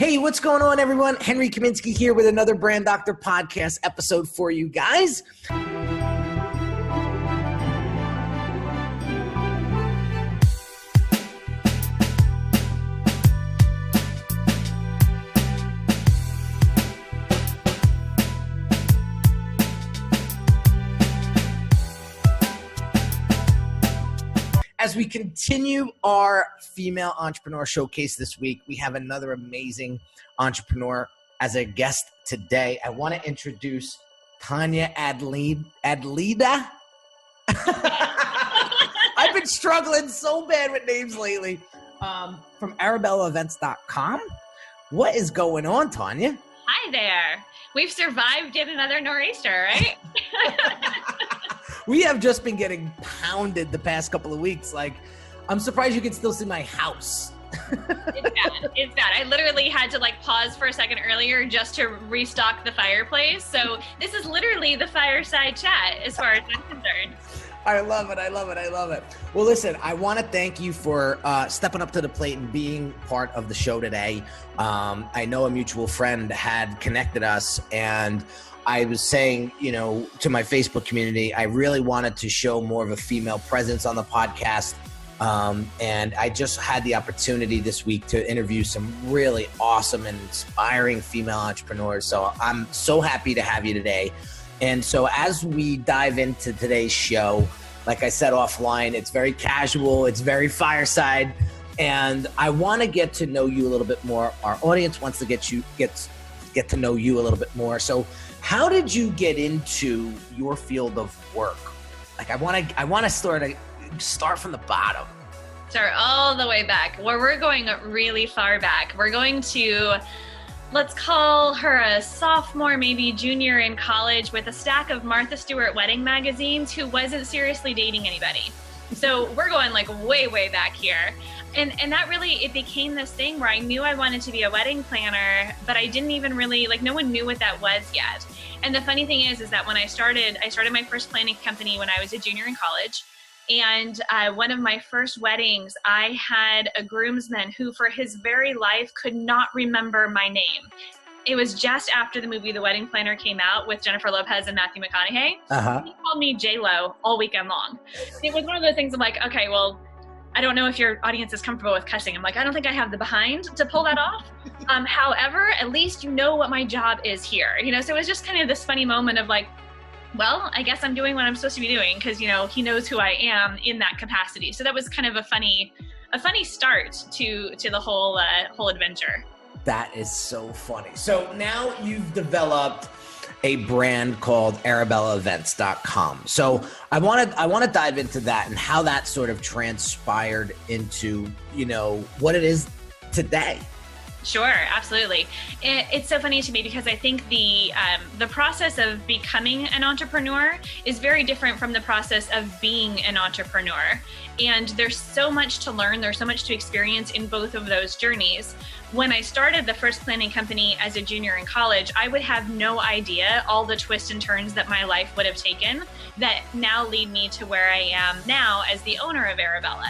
Hey, what's going on, everyone? Henry Kaminski here with another Brand Doctor podcast episode for you guys. As we continue our female entrepreneur showcase this week, we have another amazing entrepreneur as a guest today. I want to introduce Tonia Adleta. I've been struggling so bad with names lately. From ArabellaEvents.com. What is going on, Tonia? Hi there. We've survived yet another nor'easter, right? We have just been getting pounded the past couple of weeks. Like, I'm surprised you can still see my house. It's bad. I literally had to pause for a second earlier just to restock the fireplace. So this is literally the fireside chat as far as I'm concerned. I love it. Well, listen, I want to thank you for stepping up to the plate and being part of the show today. I know a mutual friend had connected us, and I was saying, to my Facebook community, I really wanted to show more of a female presence on the podcast. And I just had the opportunity this week to interview some really awesome and inspiring female entrepreneurs. So I'm so happy to have you today. And so as we dive into today's show, like I said offline, it's very casual, it's very fireside, and I want to get to know you a little bit more. Our audience wants to get to know you a little bit more. So how did you get into your field of work? I want to start from the bottom. Start all the way back. Well, we're going really far back. We're going to, let's call her a sophomore, maybe junior in college with a stack of Martha Stewart wedding magazines who wasn't seriously dating anybody. So we're going way, way back here. And that really, it became this thing where I knew I wanted to be a wedding planner, but I didn't even really, no one knew what that was yet. And the funny thing is that when I started my first planning company when I was a junior in college. And one of my first weddings, I had a groomsman who for his very life could not remember my name. It was just after the movie The Wedding Planner came out with Jennifer Lopez and Matthew McConaughey. Uh-huh. He called me J-Lo all weekend long. It was one of those things I'm like, okay, well, I don't know if your audience is comfortable with cussing. I'm like, I don't think I have the behind to pull that off. However, at least you know what my job is here. So it was just kind of this funny moment of well, I guess I'm doing what I'm supposed to be doing because, he knows who I am in that capacity. So that was kind of a funny start to the whole adventure. That is so funny. So now you've developed a brand called ArabellaEvents.com. So I want to dive into that and how that sort of transpired into, what it is today. Sure, absolutely. It's so funny to me because I think the process of becoming an entrepreneur is very different from the process of being an entrepreneur. And there's so much to learn, there's so much to experience in both of those journeys. When I started the first planning company as a junior in college, I would have no idea all the twists and turns that my life would have taken that now lead me to where I am now as the owner of Arabella.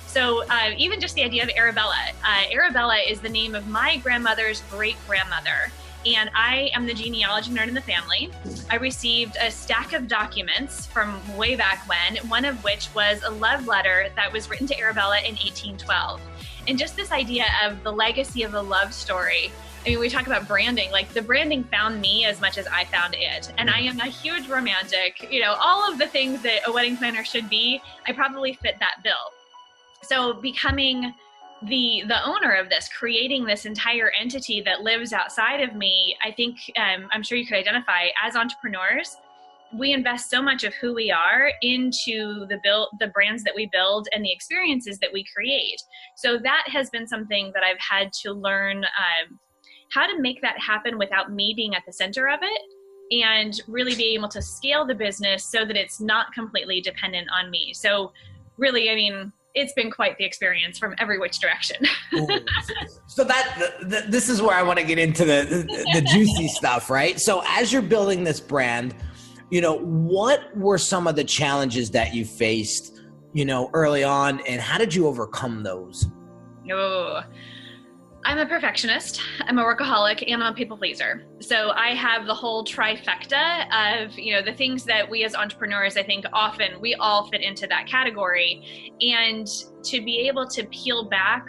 So even just the idea of Arabella. Arabella is the name of my grandmother's great-grandmother, and I am the genealogy nerd in the family. I received a stack of documents from way back when, one of which was a love letter that was written to Arabella in 1812. And just this idea of the legacy of a love story. I mean, we talk about branding, the branding found me as much as I found it. And I am a huge romantic, all of the things that a wedding planner should be, I probably fit that bill. So becoming the owner of this, creating this entire entity that lives outside of me, I think I'm sure you could identify as entrepreneurs, we invest so much of who we are into the brands that we build and the experiences that we create. So that has been something that I've had to learn how to make that happen without me being at the center of it and really be able to scale the business so that it's not completely dependent on me. So really, I mean, it's been quite the experience from every which direction. So this is where I want to get into the juicy stuff, right? So as you're building this brand, what were some of the challenges that you faced, early on, and how did you overcome those? Oh, I'm a perfectionist, I'm a workaholic, and I'm a people pleaser. So I have the whole trifecta of, the things that we as entrepreneurs, I think often we all fit into that category. And to be able to peel back,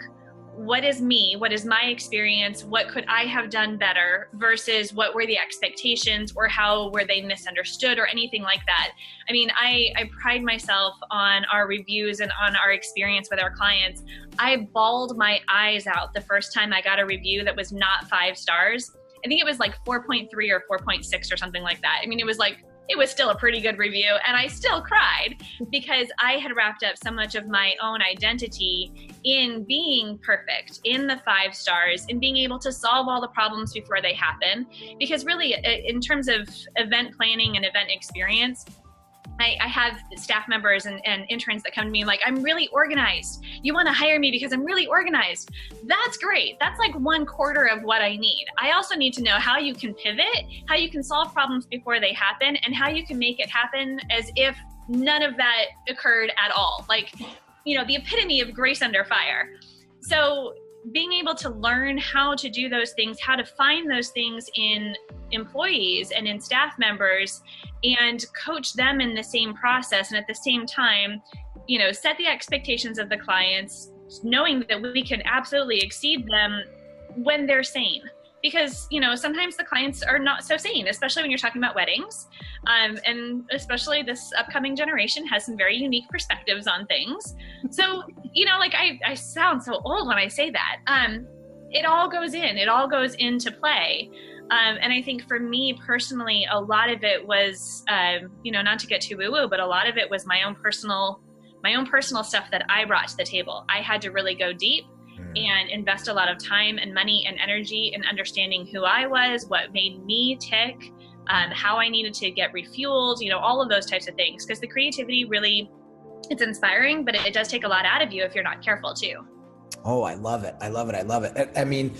what is me? What is my experience? What could I have done better versus what were the expectations, or how were they misunderstood, or anything like that? I mean, I pride myself on our reviews and on our experience with our clients. I bawled my eyes out the first time I got a review that was not 5 stars. I think it was like 4.3 or 4.6 or something like that. I mean, it was still a pretty good review, and I still cried because I had wrapped up so much of my own identity in being perfect, in the 5 stars, in being able to solve all the problems before they happen. Because really, in terms of event planning and event experience, I have staff members and interns that come to me like, I'm really organized. You want to hire me because I'm really organized. That's great. That's like 1/4 of what I need. I also need to know how you can pivot, how you can solve problems before they happen, and how you can make it happen as if none of that occurred at all. Like, the epitome of grace under fire. So being able to learn how to do those things, how to find those things in employees and in staff members, and coach them in the same process. And at the same time, set the expectations of the clients, knowing that we can absolutely exceed them when they're sane. Because, sometimes the clients are not so sane, especially when you're talking about weddings. And especially this upcoming generation has some very unique perspectives on things. So, I sound so old when I say that. It all goes into play. And I think for me personally, a lot of it was, not to get too woo-woo, but a lot of it was my own personal stuff that I brought to the table. I had to really go deep and invest a lot of time and money and energy in understanding who I was, what made me tick, how I needed to get refueled, all of those types of things. Because the creativity really, it's inspiring, but it does take a lot out of you if you're not careful too. Oh, I love it. I love it. I mean,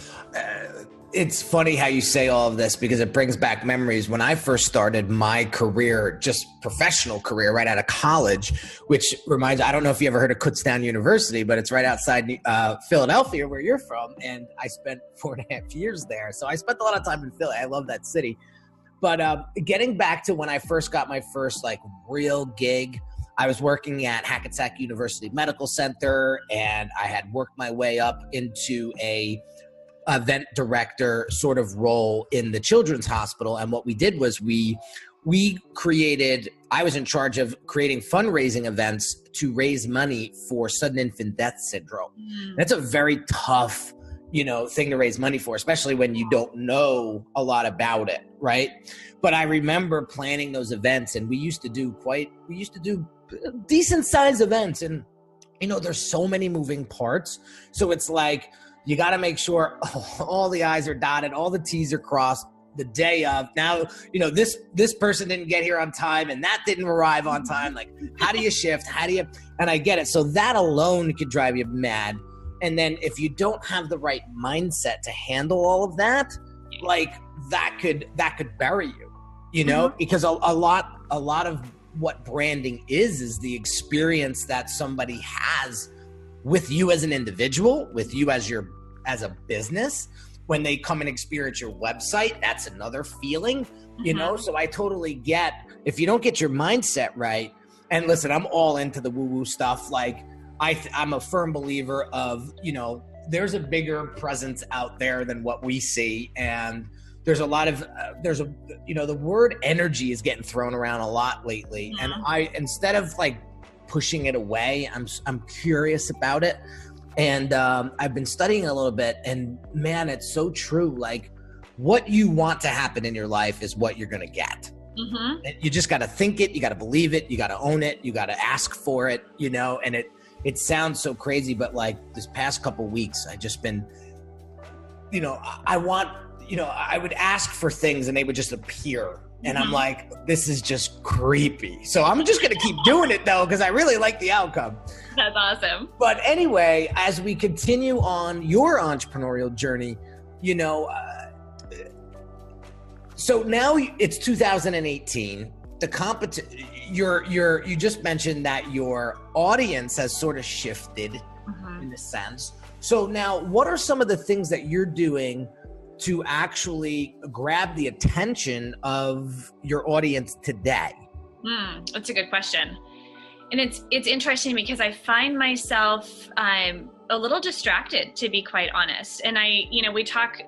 it's funny how you say all of this because it brings back memories. When I first started my career, just professional career right out of college, which reminds, I don't know if you ever heard of Kutztown University, but it's right outside Philadelphia where you're from. And I spent 4.5 years there. So I spent a lot of time in Philly. I love that city. But getting back to when I first got my first real gig, I was working at Hackensack University Medical Center, and I had worked my way up into a event director sort of role in the children's hospital. And what we did was we I was in charge of creating fundraising events to raise money for sudden infant death syndrome. That's a very tough, thing to raise money for, especially when you don't know a lot about it. Right. But I remember planning those events, and we used to do decent sized events, and there's so many moving parts. So it's like, you got to make sure all the I's are dotted, all the T's are crossed the day of. Now, this person didn't get here on time and that didn't arrive on time. Like, how do you shift? And I get it. So that alone could drive you mad. And then if you don't have the right mindset to handle all of that, that could bury you, because a lot of what branding is the experience that somebody has with you as an individual, with you as a business. When they come and experience your website, that's another feeling, So I totally get, if you don't get your mindset right, and listen, I'm all into the woo-woo stuff. I'm a firm believer of, there's a bigger presence out there than what we see. And there's a lot of, the word energy is getting thrown around a lot lately. And instead of pushing it away, I'm curious about it. And I've been studying a little bit, and man, it's so true. What you want to happen in your life is what you're going to get. And you just got to think it. You got to believe it. You got to own it. You got to ask for it, and it sounds so crazy, but this past couple weeks, I just been, I would ask for things and they would just appear. And I'm like, this is just creepy. So I'm just going to keep doing it though, because I really like the outcome. That's awesome. But anyway, as we continue on your entrepreneurial journey, so now it's 2018. You just mentioned that your audience has sort of shifted in a sense. So now, what are some of the things that you're doing to actually grab the attention of your audience today? That's a good question. And it's interesting because I find myself a little distracted, to be quite honest. And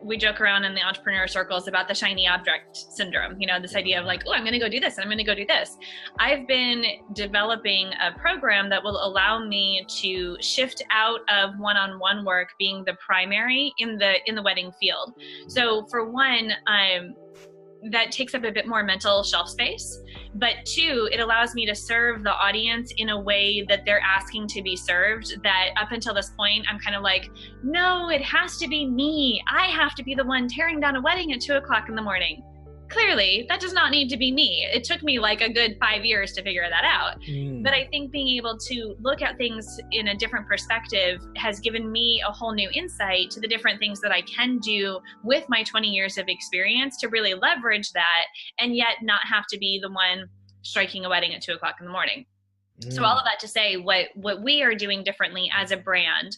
we joke around in the entrepreneur circles about the shiny object syndrome, this idea of like, oh, I'm going to go do this and I'm going to go do this. I've been developing a program that will allow me to shift out of one-on-one work being the primary in the wedding field. So for one, that takes up a bit more mental shelf space, but two, it allows me to serve the audience in a way that they're asking to be served, that up until this point, I'm kind of like, no, it has to be me. I have to be the one tearing down a wedding at 2:00 in the morning. Clearly, that does not need to be me. It took me like a good 5 years to figure that out. But I think being able to look at things in a different perspective has given me a whole new insight to the different things that I can do with my 20 years of experience to really leverage that and yet not have to be the one striking a wedding at 2:00 in the morning. So all of that to say, what we are doing differently as a brand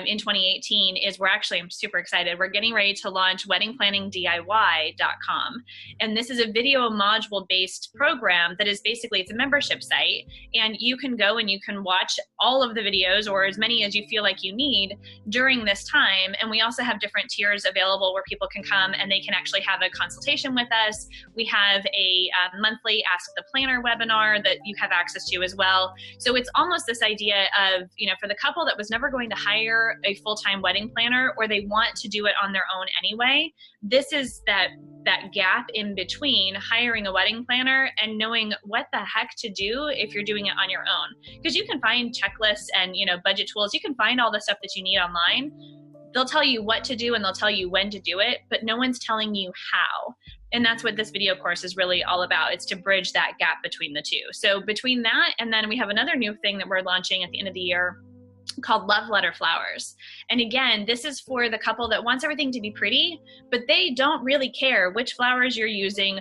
in 2018 is I'm super excited. We're getting ready to launch weddingplanningdiy.com. And this is a video module based program that is it's a membership site. And you can go and you can watch all of the videos or as many as you feel like you need during this time. And we also have different tiers available where people can come and they can actually have a consultation with us. We have a monthly Ask the Planner webinar that you have access to as well. So it's almost this idea of, for the couple that was never going to hire a full-time wedding planner or they want to do it on their own anyway, this is that gap in between hiring a wedding planner and knowing what the heck to do if you're doing it on your own. Because you can find checklists and, budget tools. You can find all the stuff that you need online. They'll tell you what to do and they'll tell you when to do it, but no one's telling you how. And that's what this video course is really all about. It's to bridge that gap between the two. So between that, and then we have another new thing that we're launching at the end of the year called Love Letter Flowers. And again, this is for the couple that wants everything to be pretty, but they don't really care which flowers you're using,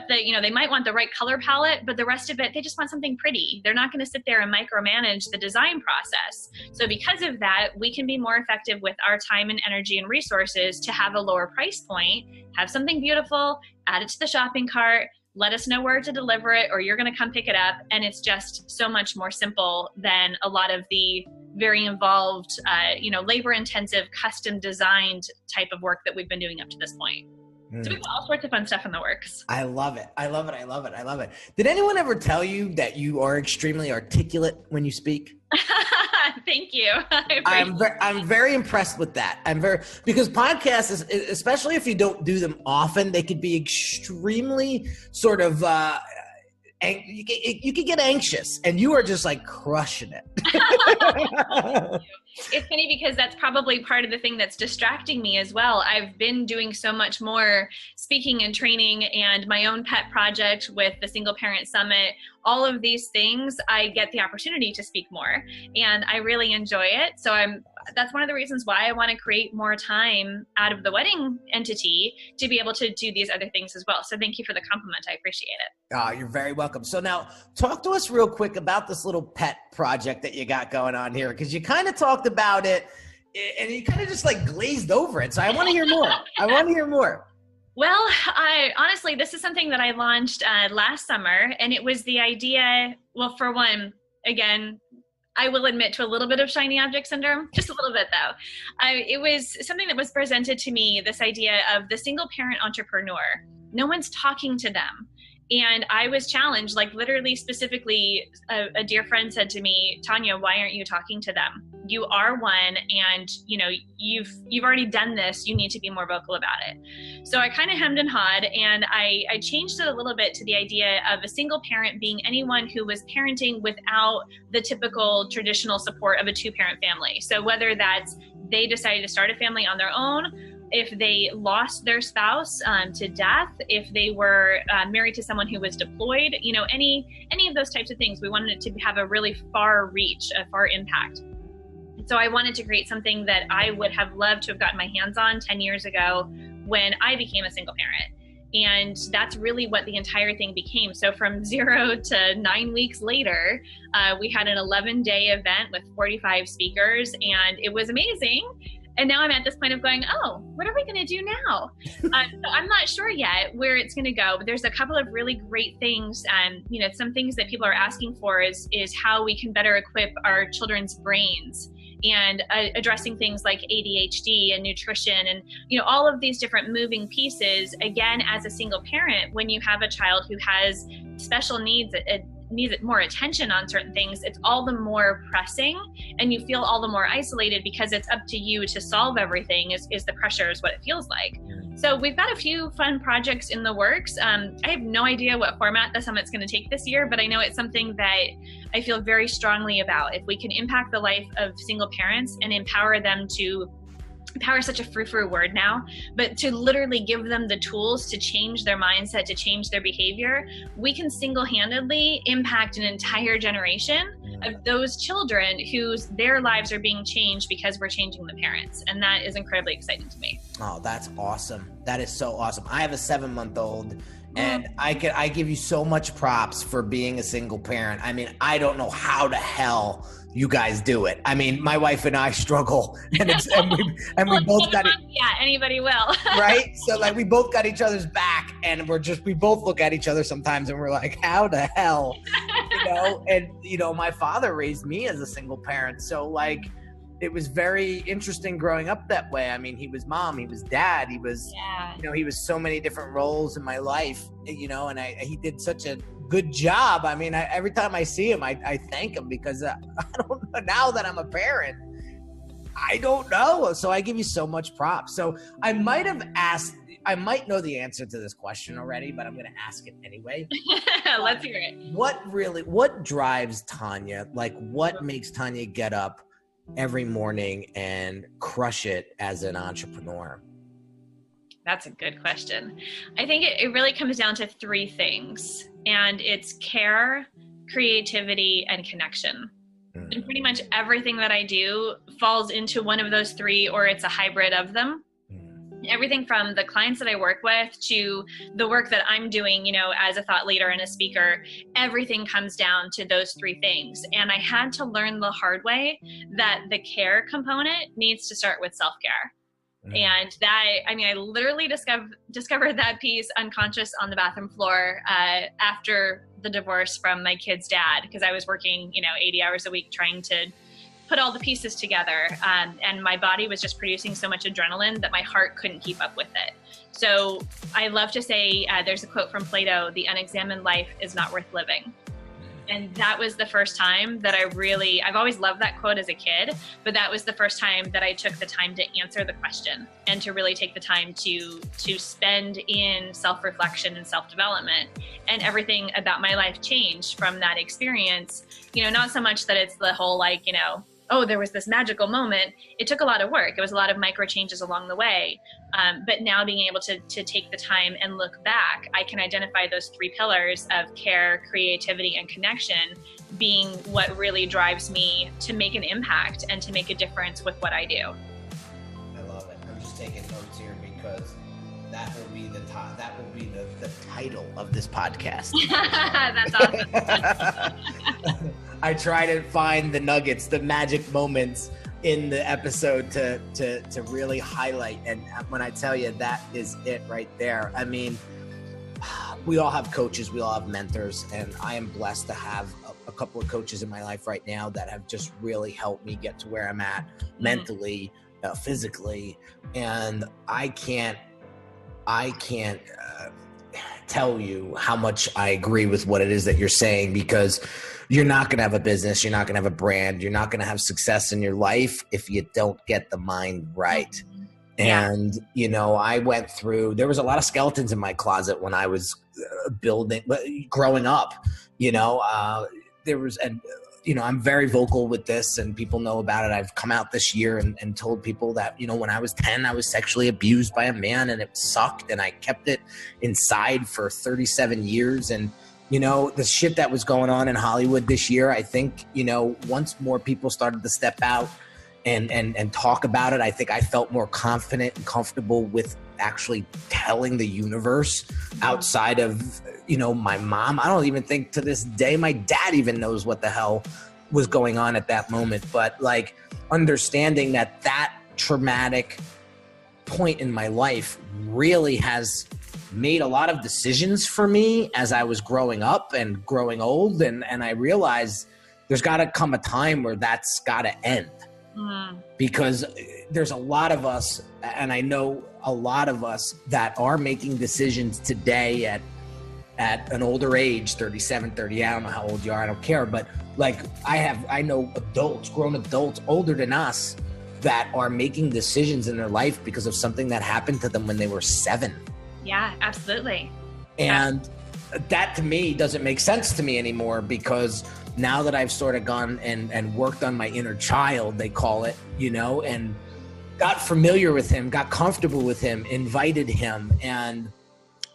they might want the right color palette, but the rest of it, they just want something pretty. They're not going to sit there and micromanage the design process. So because of that, we can be more effective with our time and energy and resources to have a lower price point, have something beautiful, add it to the shopping cart, let us know where to deliver it, or you're going to come pick it up. And it's just so much more simple than a lot of the very involved, labor-intensive, custom designed type of work that we've been doing up to this point. So we've got all sorts of fun stuff in the works. I love it. I love it. I love it. I love it. Did anyone ever tell you that you are extremely articulate when you speak? Thank you. I'm very impressed with that. Because podcasts, especially if you don't do them often, they could be extremely sort of, you could get anxious, and you are just like crushing it. It's funny because that's probably part of the thing that's distracting me as well. I've been doing so much more speaking and training and my own pet project with the Single Parent Summit. All of these things, I get the opportunity to speak more, and I really enjoy it. So that's one of the reasons why I want to create more time out of the wedding entity to be able to do these other things as well. So thank you for the compliment. I appreciate it. You're very welcome. So now talk to us real quick about this little pet project that you got going on here, because you kind of talked about it and you kind of just like glazed over it. So I want to hear more. Well, honestly, this is something that I launched last summer, and it was the idea, well, for one, again, I will admit to a little bit of shiny object syndrome, just a little bit though. It was something that was presented to me, this idea of the single parent entrepreneur. No one's talking to them. And I was challenged, like literally specifically, a dear friend said to me, Tonia, why aren't you talking to them? You are one, and you've already done this. You need to be more vocal about it. So I kind of hemmed and hawed, and I changed it a little bit to the idea of a single parent being anyone who was parenting without the typical traditional support of a two-parent family. So whether that's they decided to start a family on their own, if they lost their spouse to death, if they were married to someone who was deployed, any of those types of things, we wanted it to have a really far reach, a far impact. So I wanted to create something that I would have loved to have gotten my hands on 10 years ago when I became a single parent. And that's really what the entire thing became. So from 0 to 9 weeks later, we had an 11-day event with 45 speakers, and it was amazing. And now I'm at this point of going, oh, what are we going to do now? So I'm not sure yet where it's going to go, but there's a couple of really great things. Some things that people are asking for is how we can better equip our children's brains, and addressing things like ADHD and nutrition and, all of these different moving pieces. Again, as a single parent, when you have a child who has special needs, needs more attention on certain things, it's all the more pressing, and you feel all the more isolated because it's up to you to solve everything is the pressure, is what it feels like. So we've got a few fun projects in the works. I have no idea what format the summit's going to take this year, but I know it's something that I feel very strongly about. If we can impact the life of single parents and empower them to power is such a frou-frou word now, but to literally give them the tools to change their mindset, to change their behavior, we can single-handedly impact an entire generation of those children their lives are being changed because we're changing the parents. And that is incredibly exciting to me. Oh, that's awesome. That is so awesome. I have a 7-month-old, and I give you so much props for being a single parent. I mean, I don't know how the hell you guys do it. I mean, my wife and I struggle, and we both got it. Yeah, anybody will. Right? So like we both got each other's back, and we both look at each other sometimes and we're like, how the hell? And my father raised me as a single parent. So like, it was very interesting growing up that way. I mean, he was mom, he was dad, he was, he was so many different roles in my life, and he did such a good job. I mean, every time I see him, I thank him, because I don't know, now that I'm a parent, I don't know. So I give you so much props. So I might know the answer to this question already, but I'm going to ask it anyway. Let's hear it. What drives Tonia? Like, what makes Tonia get up every morning and crush it as an entrepreneur? That's a good question. I think it really comes down to 3 things, and it's care, creativity, and connection. And pretty much everything that I do falls into one of those 3, or it's a hybrid of them. Everything from the clients that I work with to the work that I'm doing, as a thought leader and a speaker, everything comes down to those 3 things. And I had to learn the hard way that the care component needs to start with self-care. And I literally discovered that piece unconscious on the bathroom floor after the divorce from my kid's dad, because I was working, 80 hours a week trying to put all the pieces together. And my body was just producing so much adrenaline that my heart couldn't keep up with it. So I love to say, there's a quote from Plato, "The unexamined life is not worth living." And that was the first time that I've always loved that quote as a kid, but that was the first time that I took the time to answer the question and to really take the time to spend in self-reflection and self-development. And everything about my life changed from that experience. Not so much that it's the whole oh, there was this magical moment. It took a lot of work. It was a lot of micro changes along the way. But now being able to take the time and look back, I can identify those 3 pillars of care, creativity, and connection being what really drives me to make an impact and to make a difference with what I do. I love it. I'm just taking notes here because that will be the title of this podcast. That's awesome. I try to find the nuggets, the magic moments in the episode to really highlight. And when I tell you, that is it right there. I mean, we all have coaches, we all have mentors, and I am blessed to have a couple of coaches in my life right now that have just really helped me get to where I'm at mentally, physically. And I can't tell you how much I agree with what it is that you're saying, because you're not going to have a business, you're not going to have a brand, you're not going to have success in your life if you don't get the mind right. And, I went through, there was a lot of skeletons in my closet when I was growing up, I'm very vocal with this, and people know about it. I've come out this year and told people that, when I was 10, I was sexually abused by a man, and it sucked, and I kept it inside for 37 years. And, the shit that was going on in Hollywood this year, I think, once more people started to step out and talk about it, I think I felt more confident and comfortable with actually telling the universe outside of, my mom. I don't even think to this day my dad even knows what the hell was going on at that moment. But like understanding that traumatic point in my life really has made a lot of decisions for me as I was growing up and growing old. And I realized there's got to come a time where that's got to end. Because there's a lot of us, and I know a lot of us that are making decisions today at an older age, 37, 30, I don't know how old you are, I don't care. But like I know adults, grown adults older than us that are making decisions in their life because of something that happened to them when they were 7. Yeah, absolutely. And that to me doesn't make sense to me anymore, because now that I've sort of gone and worked on my inner child, they call it, and got familiar with him, got comfortable with him, invited him, and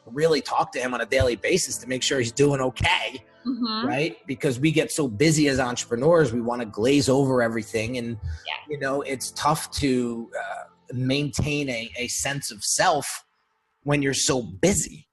really talk to him on a daily basis to make sure he's doing okay. Right? Because we get so busy as entrepreneurs, we want to glaze over everything. And, it's tough to maintain a sense of self when you're so busy.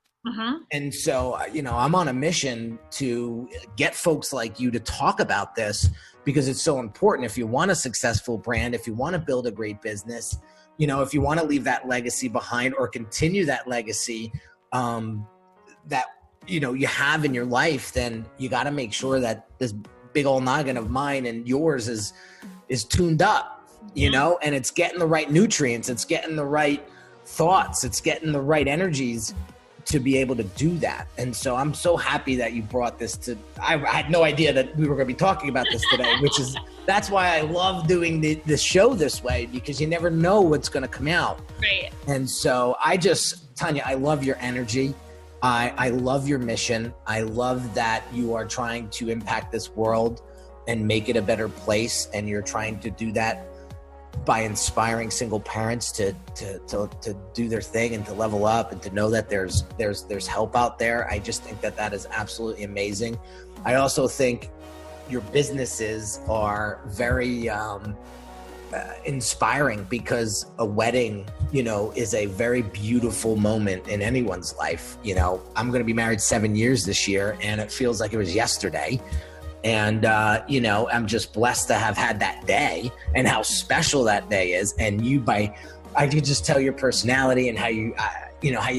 And so, I'm on a mission to get folks like you to talk about this, because it's so important. If you want a successful brand, if you want to build a great business, if you want to leave that legacy behind or continue that legacy that, you have in your life, then you got to make sure that this big old noggin of mine and yours is tuned up, and it's getting the right nutrients, it's getting the right thoughts, it's getting the right energies to be able to do that. And so I'm so happy that you brought this to, I had no idea that we were going to be talking about this today, that's why I love doing the show this way, because you never know what's going to come out. Right. And so Tonia, I love your energy. I love your mission. I love that you are trying to impact this world and make it a better place. And you're trying to do that by inspiring single parents to do their thing and to level up and to know that there's help out there. I just think that is absolutely amazing. I also think your businesses are very inspiring, because a wedding, is a very beautiful moment in anyone's life. I'm going to be married 7 years this year, and it feels like it was yesterday. And, I'm just blessed to have had that day and how special that day is. And I could just tell your personality and how you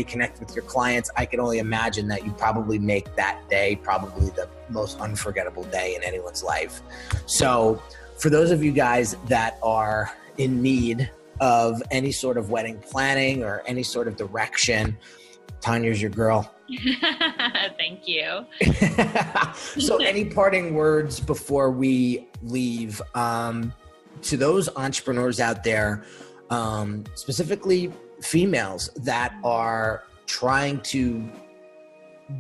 connect with your clients. I can only imagine that you probably make that day probably the most unforgettable day in anyone's life. So for those of you guys that are in need of any sort of wedding planning or any sort of direction, Tonia's your girl. Thank you. So any parting words before we leave to those entrepreneurs out there, specifically females that are trying to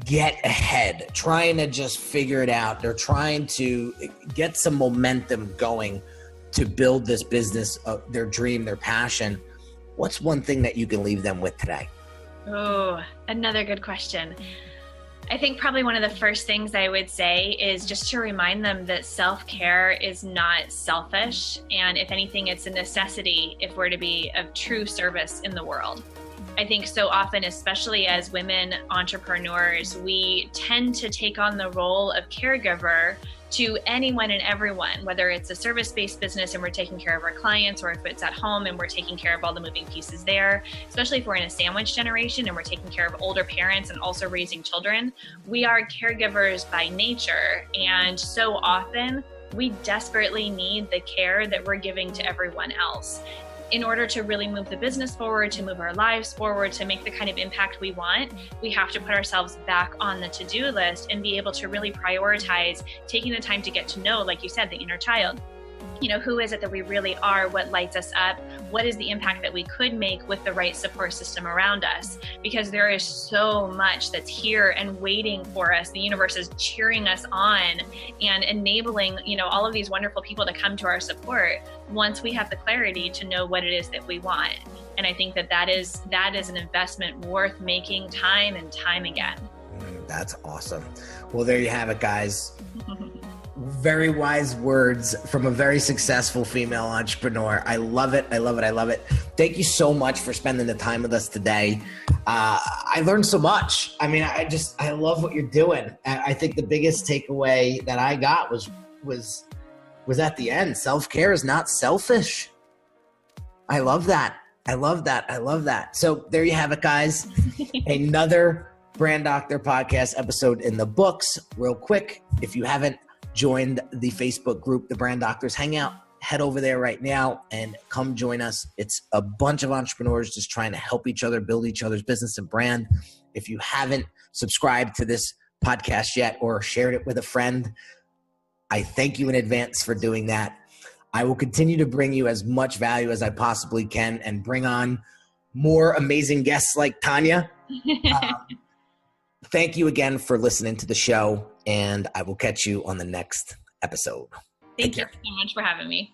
get ahead, trying to just figure it out. They're trying to get some momentum going to build this business, their dream, their passion. What's one thing that you can leave them with today? Oh, another good question. I think probably one of the first things I would say is just to remind them that self-care is not selfish. And if anything, it's a necessity if we're to be of true service in the world. I think so often, especially as women entrepreneurs, we tend to take on the role of caregiver to anyone and everyone, whether it's a service-based business and we're taking care of our clients, or if it's at home and we're taking care of all the moving pieces there, especially if we're in a sandwich generation and we're taking care of older parents and also raising children. We are caregivers by nature, and so often we desperately need the care that we're giving to everyone else. In order to really move the business forward, to move our lives forward, to make the kind of impact we want, we have to put ourselves back on the to-do list and be able to really prioritize taking the time to get to know, like you said, the inner child. Who is it that we really are? What lights us up? What is the impact that we could make with the right support system around us? Because there is so much that's here and waiting for us. The universe is cheering us on and enabling, all of these wonderful people to come to our support once we have the clarity to know what it is that we want. And I think that is an investment worth making time and time again. That's awesome. Well, there you have it, guys. Very wise words from a very successful female entrepreneur. I love it. I love it. I love it. Thank you so much for spending the time with us today. I learned so much. I mean, I love what you're doing. I think the biggest takeaway that I got was at the end. Self-care is not selfish. I love that. I love that. So there you have it, guys. Another Brand Doctor podcast episode in the books. Real quick, if you haven't joined the Facebook group, The Brand Doctors Hangout, head over there right now and come join us. It's a bunch of entrepreneurs just trying to help each other build each other's business and brand. If you haven't subscribed to this podcast yet or shared it with a friend, I thank you in advance for doing that. I will continue to bring you as much value as I possibly can and bring on more amazing guests like Tonia. Thank you again for listening to the show, and I will catch you on the next episode. Thank you so much for having me.